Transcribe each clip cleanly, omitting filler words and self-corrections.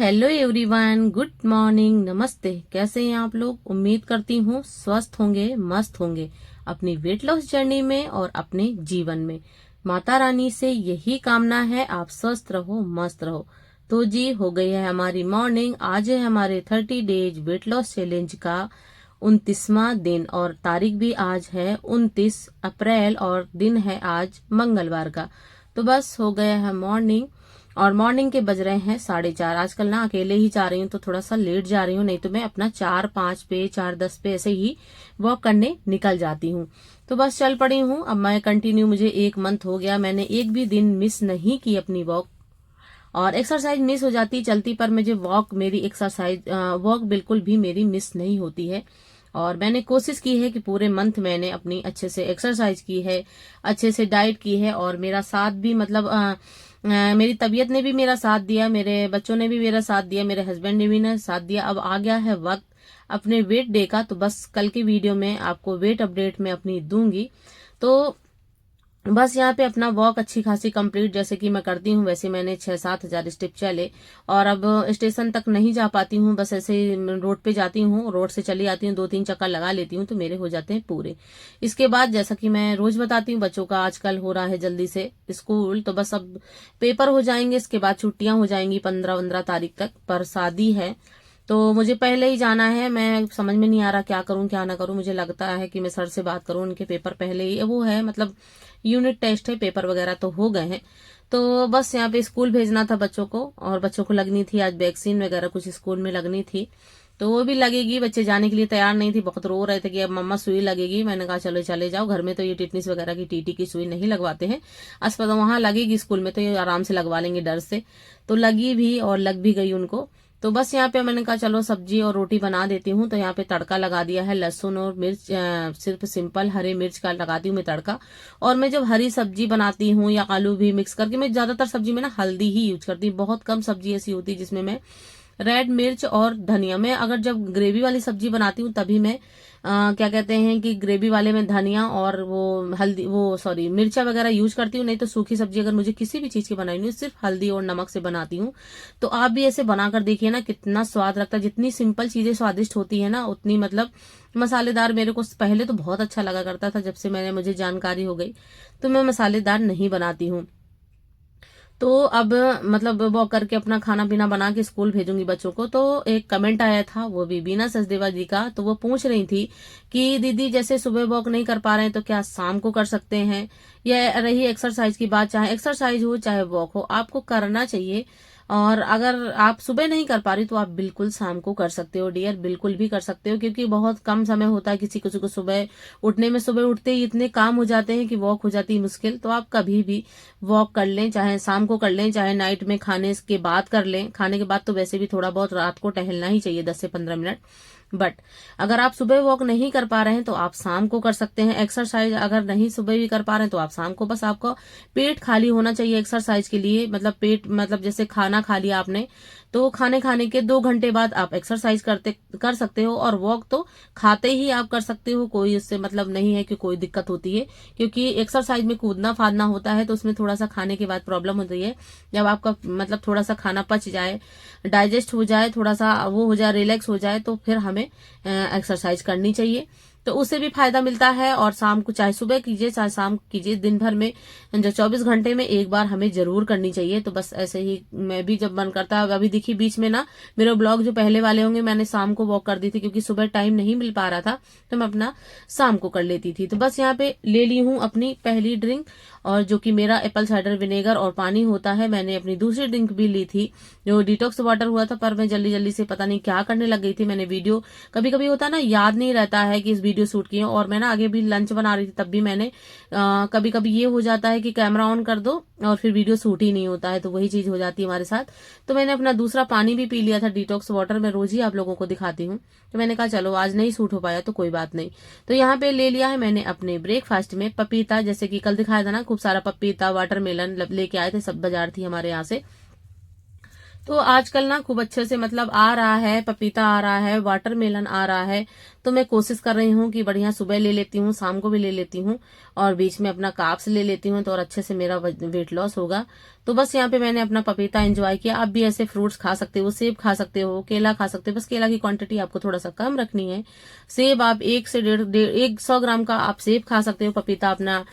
Hello everyone, good morning, नमस्ते। कैसे हैं आप लोग? उम्मीद करती हूँ स्वस्थ होंगे, मस्त होंगे अपनी वेट लॉस जर्नी में और अपने जीवन में। माता रानी से यही कामना है, आप स्वस्थ रहो, मस्त रहो। तो जी, हो गई है हमारी मॉर्निंग। आज है हमारे 30 डेज वेट लॉस चैलेंज का 29वां दिन और तारीख भी आज है 29 अप्रैल और दिन है आज मंगलवार का। तो बस हो गया है मॉर्निंग और मॉर्निंग के बज रहे हैं 4:30। आजकल ना अकेले ही जा रही हूँ तो थोड़ा सा लेट जा रही हूँ, नहीं तो मैं अपना 4:05 पे 4:10 पे ऐसे ही वॉक करने निकल जाती हूँ। तो बस चल पड़ी हूँ। अब मैं कंटिन्यू, मुझे 1 मंथ हो गया, मैंने एक भी दिन मिस नहीं की अपनी वॉक। और एक्सरसाइज मिस हो जाती चलती, पर मुझे वॉक, मेरी एक्सरसाइज वॉक बिल्कुल भी मेरी मिस नहीं होती है। और मैंने कोशिश की है कि पूरे मंथ मैंने अपनी अच्छे से एक्सरसाइज की है, अच्छे से डाइट की है और मेरा साथ भी मतलब मेरी तबीयत ने भी मेरा साथ दिया, मेरे बच्चों ने भी मेरा साथ दिया, मेरे हस्बैंड ने भी ना साथ दिया। अब आ गया है वक्त अपने वेट डे का, तो बस कल की वीडियो में आपको वेट अपडेट में अपनी दूंगी। तो बस यहाँ पे अपना वॉक अच्छी खासी कंप्लीट जैसे कि मैं करती हूँ वैसे मैंने 6-7 हजार स्टेप चले। और अब स्टेशन तक नहीं जा पाती हूँ, बस ऐसे ही रोड पे जाती हूँ, रोड से चली आती हूँ, 2-3 चक्कर लगा लेती हूँ तो मेरे हो जाते हैं पूरे। इसके बाद जैसा कि मैं रोज बताती हूँ, बच्चों का आजकल हो रहा है जल्दी से स्कूल, तो बस अब पेपर हो जाएंगे, इसके बाद छुट्टियां हो जाएंगी 15-15 तारीख तक। पर शादी है तो मुझे पहले ही जाना है। मैं समझ में नहीं आ रहा क्या करूं क्या ना करूं। मुझे लगता है कि मैं सर से बात करूं, उनके पेपर पहले ही वो है, मतलब यूनिट टेस्ट है, पेपर वगैरह तो हो गए हैं। तो बस यहाँ पे स्कूल भेजना था बच्चों को, और बच्चों को लगनी थी आज वैक्सीन वगैरह कुछ स्कूल में लगनी थी, तो वो भी लगेगी। बच्चे जाने के लिए तैयार नहीं थी, बहुत रो रहे थे कि अब मम्मा सुई लगेगी। मैंने कहा चलो चले जाओ, घर में तो ये टिटनिस वगैरह की टीटी की सुई नहीं लगवाते हैं, अस्पताल वहां लगेगी, स्कूल में तो ये आराम से लगवा लेंगे डर से। तो लगी भी और लग भी गई उनको। तो बस यहाँ पे मैंने कहा चलो सब्जी और रोटी बना देती हूँ। तो यहाँ पे तड़का लगा दिया है, लहसुन और मिर्च, सिर्फ सिंपल हरे मिर्च का लगाती हूँ मैं तड़का। और मैं जब हरी सब्जी बनाती हूँ या आलू भी मिक्स करके, मैं ज्यादातर सब्जी में ना हल्दी ही यूज करती हूँ। बहुत कम सब्जी ऐसी होती है जिसमें मैं रेड मिर्च और धनिया, मैं अगर जब ग्रेवी वाली सब्जी बनाती हूँ तभी मैं क्या कहते हैं कि ग्रेवी वाले में धनिया और वो हल्दी, वो सॉरी मिर्चा वगैरह यूज करती हूँ। नहीं तो सूखी सब्जी अगर मुझे किसी भी चीज की बनानी है सिर्फ हल्दी और नमक से बनाती हूँ। तो आप भी ऐसे बनाकर देखिए ना, कितना स्वाद लगता है। जितनी सिंपल चीजें स्वादिष्ट होती है ना, उतनी मतलब मसालेदार मेरे को पहले तो बहुत अच्छा लगा करता था, जब से मुझे जानकारी हो गई तो मैं मसालेदार नहीं बनाती हूँ। तो अब मतलब वो करके अपना खाना पीना बना के स्कूल भेजूंगी बच्चों को। तो एक कमेंट आया था, वो भी बीना सचदेवा जी का, तो वो पूछ रही थी कि दीदी जैसे सुबह वॉक नहीं कर पा रहे हैं तो क्या शाम को कर सकते हैं? या रही एक्सरसाइज की बात, चाहे एक्सरसाइज हो चाहे वॉक हो, आपको करना चाहिए। और अगर आप सुबह नहीं कर पा रही तो आप बिल्कुल शाम को कर सकते हो डियर, बिल्कुल भी कर सकते हो, क्योंकि बहुत कम समय होता है किसी किसी को सुबह उठने में। सुबह उठते ही इतने काम हो जाते हैं कि वॉक हो जाती है मुश्किल। तो आप कभी भी वॉक कर लें, चाहे शाम को कर लें, चाहे नाइट में खाने के बाद कर लें। खाने के बाद तो वैसे भी थोड़ा बहुत रात को टहलना ही चाहिए 10 से 15 मिनट। बट अगर आप सुबह वॉक नहीं कर पा रहे हैं तो आप शाम को कर सकते हैं एक्सरसाइज। अगर नहीं सुबह भी कर पा रहे हैं तो आप शाम को, बस आपको पेट खाली होना चाहिए एक्सरसाइज के लिए। मतलब पेट, मतलब जैसे खाना खा लिया आपने तो खाने के 2 घंटे बाद आप एक्सरसाइज कर सकते हो। और वॉक तो खाते ही आप कर सकते हो, कोई उससे मतलब नहीं है कि कोई दिक्कत होती है, क्योंकि एक्सरसाइज में कूदना फादना होता है तो उसमें थोड़ा सा खाने के बाद प्रॉब्लम होती है। जब आपका मतलब थोड़ा सा खाना पच जाए, डाइजेस्ट हो जाए, थोड़ा सा वो हो जाए, रिलैक्स हो जाए, तो फिर हमें एक्सरसाइज करनी चाहिए। तो उससे भी फायदा मिलता है। और शाम को चाहे सुबह कीजिए चाहे शाम कीजिए, दिन भर में जो 24 घंटे में एक बार हमें जरूर करनी चाहिए। तो बस ऐसे ही मैं भी जब मन करता है, अभी देखिए बीच में ना मेरे ब्लॉग जो पहले वाले होंगे मैंने शाम को वॉक कर दी थी, क्योंकि सुबह टाइम नहीं मिल पा रहा था तो मैं अपना शाम को कर लेती थी। तो बस यहाँ पे ले ली हूँ अपनी पहली ड्रिंक, और जो कि मेरा एप्पल साइडर विनेगर और पानी होता है। मैंने अपनी दूसरी ड्रिंक भी ली थी जो डिटॉक्स वाटर हुआ था, पर मैं जल्दी जल्दी से पता नहीं क्या करने लग गई थी। मैंने वीडियो, कभी कभी होता है ना, याद नहीं रहता है कि इस वीडियो शूट की है। और मैं ना आगे भी लंच बना रही थी तब भी मैंने कभी कभी ये हो जाता है कि कैमरा ऑन कर दो और फिर वीडियो शूट ही नहीं होता है, तो वही चीज हो जाती है हमारे साथ। तो मैंने अपना दूसरा पानी भी पी लिया था, डिटॉक्स वाटर, मैं रोज ही आप लोगों को दिखाती हूँ। तो मैंने कहा चलो आज नहीं शूट हो पाया तो कोई बात नहीं। तो यहाँ पे ले लिया है मैंने अपने ब्रेकफास्ट में पपीता, जैसे कि कल दिखाया था ना, खूब सारा पपीता वाटरमेलन लेके आए थे, सब बाजार थी हमारे यहाँ से। तो आजकल ना खूब अच्छे से मतलब आ रहा है, पपीता आ रहा है, वाटरमेलन आ रहा है। तो मैं कोशिश कर रही हूँ कि बढ़िया सुबह ले लेती हूँ, शाम को भी ले लेती हूँ और बीच में अपना कार्ब्स ले लेती हूँ, तो और अच्छे से मेरा वेट लॉस होगा। तो बस यहाँ पे मैंने अपना पपीता एंजॉय किया। आप भी ऐसे फ्रूट्स खा सकते हो, सेब खा सकते हो, केला खा सकते हो, बस केला की क्वांटिटी आपको थोड़ा सा कम रखनी है। सेब आप 1 से 100 ग्राम का आप सेब खा सकते हो। पपीता अपना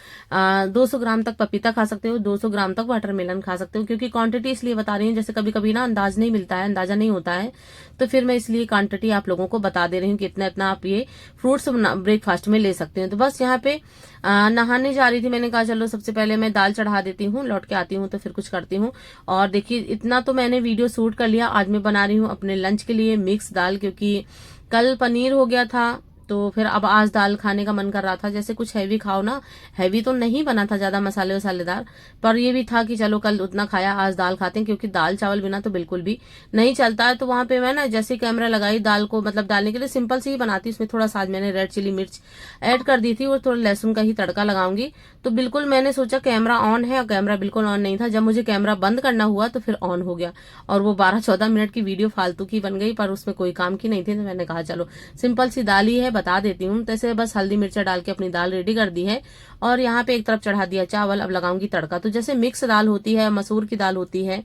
200 ग्राम तक पपीता खा सकते हो, 200 ग्राम तक वाटरमेलन खा सकते हो। क्योंकि क्वांटिटी इसलिए बता रही हूँ, जैसे कभी कभी ना अंदाजा नहीं होता है, तो फिर मैं इसलिए क्वांटिटी आप लोगों को बता दे रही हूँ कि इतना इतना आप ये फ्रूट्स ब्रेकफास्ट में ले सकते हैं। तो बस यहाँ पे नहाने जा रही थी, मैंने कहा चलो सबसे पहले मैं दाल चढ़ा देती हूँ, लौट के आती हूँ तो फिर कुछ करती हूँ। और देखिए इतना तो मैंने वीडियो शूट कर लिया। आज मैं बना रही हूँ अपने लंच के लिए मिक्स दाल, क्योंकि कल पनीर हो गया था, तो फिर अब आज दाल खाने का मन कर रहा था। जैसे कुछ हैवी खाओ ना, हैवी तो नहीं बना था ज्यादा मसाले वसालेदार, पर ये भी था कि चलो कल उतना खाया, आज दाल खाते हैं, क्योंकि दाल चावल बिना तो बिल्कुल भी नहीं चलता है। तो वहां पे मैं ना जैसे कैमरा लगाई दाल को मतलब डालने के लिए, सिंपल सी ही बनाती, उसमें थोड़ा सा आज मैंने रेड चिली मिर्च ऐड कर दी थी और थोड़ा लहसुन का ही तड़का लगाऊंगी। तो बिल्कुल मैंने सोचा कैमरा ऑन है, और कैमरा बिल्कुल ऑन नहीं था। जब मुझे कैमरा बंद करना हुआ तो फिर ऑन हो गया, और वो 12-14 मिनट की वीडियो फालतू की बन गई, पर उसमें कोई काम की नहीं थी। तो मैंने कहा चलो सिंपल सी दाल ही है, बता देती हूँ। तो ऐसे बस हल्दी मिर्चा डाल के अपनी दाल रेडी कर दी है, और यहाँ पे एक तरफ चढ़ा दिया चावल। अब लगाऊंगी तड़का। तो जैसे मिक्स दाल होती है, मसूर की दाल होती है,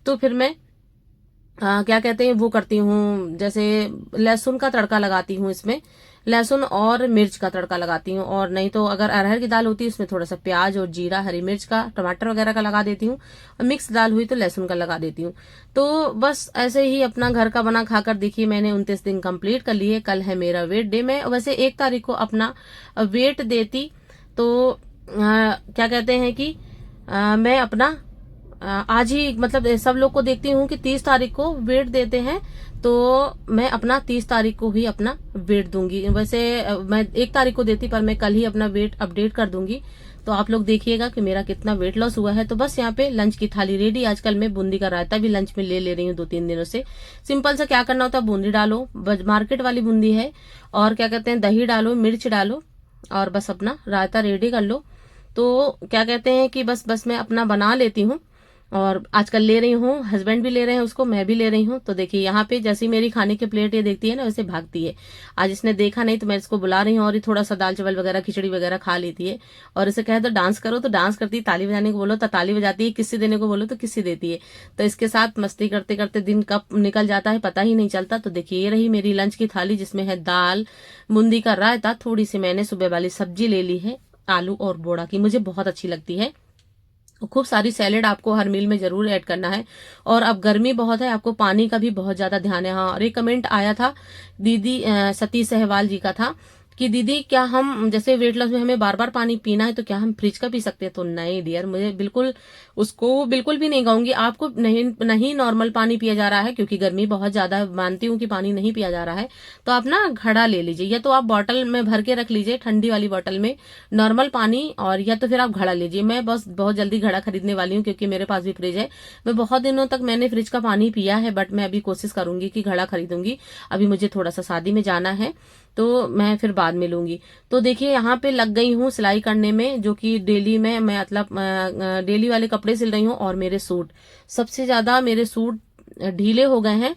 तो फिर मैं क्या कहते हैं वो करती हूँ, जैसे लहसुन का तड़का लगाती हूँ, इसमें लहसुन और मिर्च का तड़का लगाती हूँ। और नहीं तो अगर अरहर की दाल होती है, उसमें थोड़ा सा प्याज और जीरा, हरी मिर्च का, टमाटर वगैरह का लगा देती हूँ। और मिक्स दाल हुई तो लहसुन का लगा देती हूँ। तो बस ऐसे ही अपना घर का बना खाकर देखिए मैंने 29 दिन कंप्लीट कर लिए। कल है मेरा वेट डे। मैं वैसे 1 तारीख को अपना वेट देती, तो क्या कहते हैं कि मैं अपना आज ही मतलब सब लोग को देखती हूँ कि 30 तारीख को वेट देते हैं, तो मैं अपना 30 तारीख को ही अपना वेट दूंगी। वैसे मैं 1 तारीख को देती, पर मैं कल ही अपना वेट अपडेट कर दूंगी। तो आप लोग देखिएगा कि मेरा कितना वेट लॉस हुआ है। तो बस यहाँ पे लंच की थाली रेडी। आजकल मैं बूंदी का रायता भी लंच में ले रही हूँ 2-3 दिनों से। सिंपल सा क्या करना होता है, बूंदी डालो, मार्केट वाली बूंदी है, और क्या कहते हैं दही डालो, मिर्च डालो, और बस अपना रायता रेडी कर लो। तो क्या कहते हैं कि बस मैं अपना बना लेती हूँ, और आजकल ले रही हूँ, हस्बैंड भी ले रहे हैं उसको, मैं भी ले रही हूँ। तो देखिए यहाँ पे जैसी मेरी खाने की प्लेट ये देखती है ना, वैसे भागती है। आज इसने देखा नहीं तो मैं इसको बुला रही हूँ, और ये थोड़ा सा दाल चावल वगैरह खिचड़ी वगैरह खा लेती है। और इसे कहे तो डांस करो तो डांस करती है, ताली बजाने को बोलो तो ताली बजाती है, किस्से देने को बोलो तो किस्से देती है। तो इसके साथ मस्ती करते करते दिन कब निकल जाता है पता ही नहीं चलता। तो देखिए ये रही मेरी लंच की थाली, जिसमें है दाल, बूंदी का रायता, थोड़ी सी मैंने सुबह वाली सब्जी ले ली है आलू और बोड़ा की, मुझे बहुत अच्छी लगती है। खूब सारी सैलेड आपको हर मील में जरूर ऐड करना है। और अब गर्मी बहुत है, आपको पानी का भी बहुत ज्यादा ध्यान है। हाँ, और एक कमेंट आया था दीदी सतीश सहवाल जी का था कि दीदी क्या हम जैसे वेट लॉस में हमें बार बार पानी पीना है, तो क्या हम फ्रिज का पी सकते हैं? तो नहीं डियर, मुझे बिल्कुल भी नहीं कहूंगी। आपको नहीं नॉर्मल पानी पिया जा रहा है, क्योंकि गर्मी बहुत ज्यादा है, मानती हूँ कि पानी नहीं पिया जा रहा है, तो आप ना घड़ा ले लीजिए, या तो आप बॉटल में भर के रख लीजिए, ठंडी वाली बॉटल में नॉर्मल पानी, और या तो फिर आप घड़ा लीजिए। मैं बस बहुत जल्दी घड़ा खरीदने वाली हूँ, क्योंकि मेरे पास भी फ्रिज है। मैं बहुत दिनों तक मैंने फ्रिज का पानी पिया है, बट मैं अभी कोशिश करूंगी कि घड़ा खरीदूंगी। अभी मुझे थोड़ा सा शादी में जाना है, तो मैं फिर बाद में लूंगी। तो देखिए यहाँ पे लग गई हूँ सिलाई करने में, जो कि डेली में मैं मतलब डेली वाले कपड़े सिल रही हूँ। और मेरे सूट, सबसे ज्यादा मेरे सूट ढीले हो गए हैं,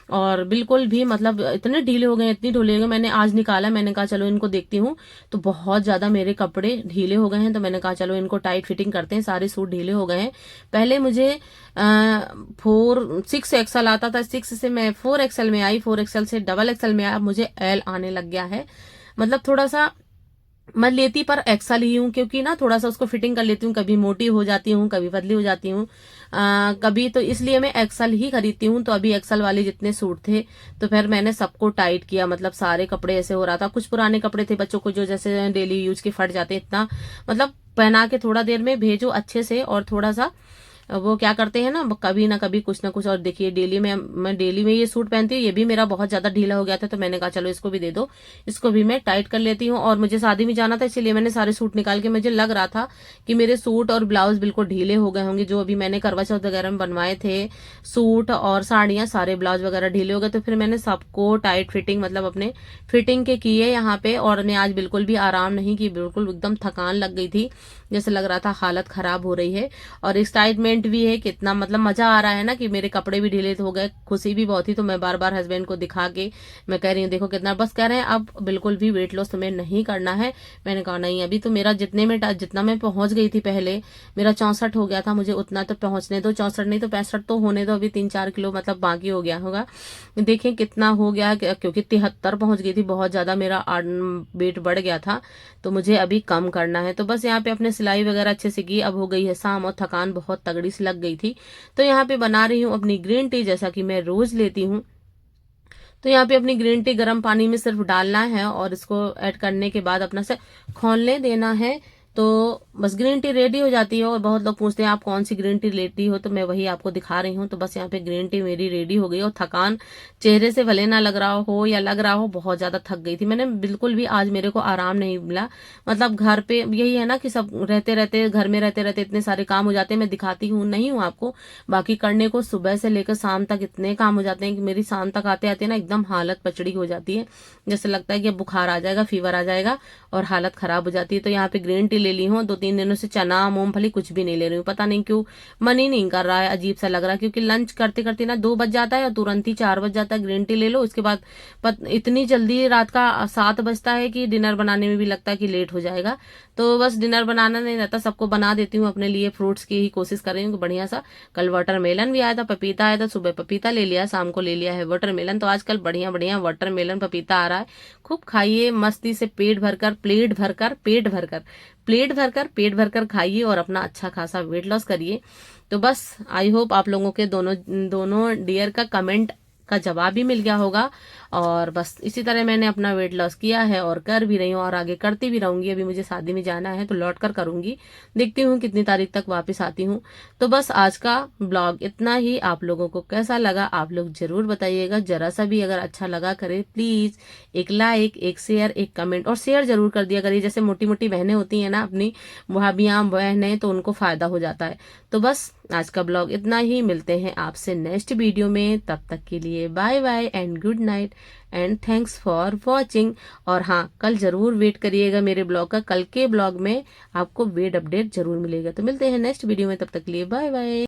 और बिल्कुल भी मतलब इतने ढीले हो गए, इतनी ढीले हो गए। मैंने आज निकाला, मैंने कहा चलो इनको देखती हूँ, तो बहुत ज्यादा मेरे कपड़े ढीले हो गए हैं। तो मैंने कहा चलो इनको टाइट फिटिंग करते हैं, सारे सूट ढीले हो गए हैं। पहले मुझे 6 एक्सएल आता था, 6 से मैं 4 एक्सएल में आई, 4 एक्सएल से डबल एक्सएल में आया, अब मुझे एल आने लग गया है। मतलब थोड़ा सा मैं लेती पर एक्सल ही हूँ, क्योंकि ना थोड़ा सा उसको फिटिंग कर लेती हूँ, कभी मोटी हो जाती हूँ, कभी पतली हो जाती हूँ, कभी, तो इसलिए मैं एक्सल ही खरीदती हूँ। तो अभी एक्सल वाले जितने सूट थे, तो फिर मैंने सबको टाइट किया, मतलब सारे कपड़े ऐसे हो रहा था। कुछ पुराने कपड़े थे बच्चों को, जो जैसे डेली यूज के फट जाते, इतना मतलब पहना के थोड़ा देर में भेजो अच्छे से, और थोड़ा सा वो क्या करते हैं ना कभी कुछ ना कुछ। और देखिए डेली में मैं डेली में ये सूट पहनती हूँ, ये भी मेरा बहुत ज्यादा ढीला हो गया था, तो मैंने कहा चलो इसको भी दे दो, इसको भी मैं टाइट कर लेती हूँ। और मुझे शादी में जाना था, इसलिए मैंने सारे सूट निकाल के, मुझे लग रहा था कि मेरे सूट और ब्लाउज बिल्कुल ढीले हो गए होंगे, जो अभी मैंने करवा चौथ वगैरह में बनवाए थे सूट और साड़ियां, सारे ब्लाउज वगैरह ढीले हो गए। तो फिर मैंने सबको टाइट फिटिंग मतलब अपने फिटिंग के किए यहाँ पे। और मैं आज बिल्कुल भी आराम नहीं की, बिल्कुल एकदम थकान लग गई थी, जैसे लग रहा था हालत खराब हो रही है। और एक्साइटमेंट एक्साइटमेंट भी है, कितना मतलब मजा आ रहा है ना कि मेरे कपड़े भी ढीले हो गए, खुशी भी बहुत थी। तो मैं बार बार हस्बैंड को दिखा के मैं कह रही हूँ देखो कितना, बस कह रहे हैं अब बिल्कुल भी वेट लॉस तुम्हें नहीं करना है। मैंने कहा नहीं, अभी तो मेरा जितना मैं पहुंच गई थी पहले, मेरा 64 हो गया था, मुझे उतना तो पहुंचने दो, 64 नहीं तो 65 तो होने दो, अभी 3-4 किलो मतलब बाकी हो गया होगा। देखें कितना हो गया, क्योंकि 73 पहुंच गई थी, बहुत ज्यादा मेरा वेट बढ़ गया था, तो मुझे अभी कम करना है। तो बस यहाँ पे अपने सिलाई वगैरह अच्छे से की, अब हो गई है शाम और थकान बहुत तगड़ी सी लग गई थी। तो यहाँ पे बना रही हूँ अपनी ग्रीन टी, जैसा कि मैं रोज लेती हूँ। तो यहाँ पे अपनी ग्रीन टी गर्म पानी में सिर्फ डालना है और इसको ऐड करने के बाद अपना से खौलने देना है। तो बस ग्रीन टी रेडी हो जाती है। और बहुत लोग पूछते हैं आप कौन सी ग्रीन टी लेती हो, तो मैं वही आपको दिखा रही हूँ। तो बस यहाँ पे ग्रीन टी मेरी रेडी हो गई और थकान चेहरे से भले ना लग रहा हो या लग रहा हो, बहुत ज्यादा थक गई थी मैंने, बिल्कुल भी आज मेरे को आराम नहीं मिला। मतलब घर पे यही है ना कि सब रहते रहते, घर में रहते रहते इतने सारे काम हो जाते हैं। मैं दिखाती हूँ नहीं हूँ आपको, बाकी करने को सुबह से लेकर शाम तक इतने काम हो जाते हैं कि मेरी शाम तक आते आते ना एकदम हालत पचड़ी हो जाती है, जैसे लगता है कि बुखार आ जाएगा, फीवर आ जाएगा और हालत खराब हो जाती है। तो यहाँ पे ग्रीन टी ले ली हूँ, 2-3 दिनों से चना मूंगफली कुछ भी नहीं ले रही हूँ, पता नहीं क्यों मन ही नहीं कर रहा है, अजीब सा लग रहा है। क्योंकि लंच करते करते ना 2 बज जाता है और तुरंत ही 4 बज जाता है, ग्रीन टी ले लो उसके बाद इतनी जल्दी रात का 7 बजता है कि डिनर बनाने में भी लगता है कि लेट हो जाएगा। तो बस डिनर बनाना नहीं रहता, सबको बना देती हूँ, अपने लिए फ्रूट्स की ही कोशिश कर रही हूँ कि बढ़िया सा। कल वाटरमेलन भी आया था, पपीता आया था, सुबह पपीता ले लिया, शाम को ले लिया है वाटरमेलन। तो आजकल बढ़िया बढ़िया वाटरमेलन पपीता आ रहा है, खूब खाइए मस्ती से, पेट भरकर प्लेट भरकर पेट भरकर प्लेट भरकर पेट भरकर खाइए और अपना अच्छा खासा वेट लॉस करिए। तो बस आई होप आप लोगों के दोनों दोनों डियर का कमेंट का जवाब भी मिल गया होगा। और बस इसी तरह मैंने अपना वेट लॉस किया है और कर भी रही हूँ और आगे करती भी रहूंगी। अभी मुझे शादी में जाना है तो लौट कर करूंगी, देखती हूँ कितनी तारीख तक वापस आती हूँ। तो बस आज का ब्लॉग इतना ही। आप लोगों को कैसा लगा आप लोग जरूर बताइएगा, जरा सा भी अगर अच्छा लगा करे प्लीज एक लाइक, एक शेयर, एक कमेंट, और शेयर जरूर कर दिया करिए। जैसे मोटी मोटी बहनें होती है ना अपनी भाभियां बहनें, तो उनको फायदा हो जाता है। तो बस आज का ब्लॉग इतना ही, मिलते हैं आपसे नेक्स्ट वीडियो में, तब तक के लिए bye bye and good night and thanks for watching. और हाँ, कल जरूर वेट करिएगा मेरे ब्लॉग का, कल के ब्लॉग में आपको वेट अपडेट जरूर मिलेगा। तो मिलते हैं नेक्स्ट वीडियो में, तब तक के लिए बाय बाय।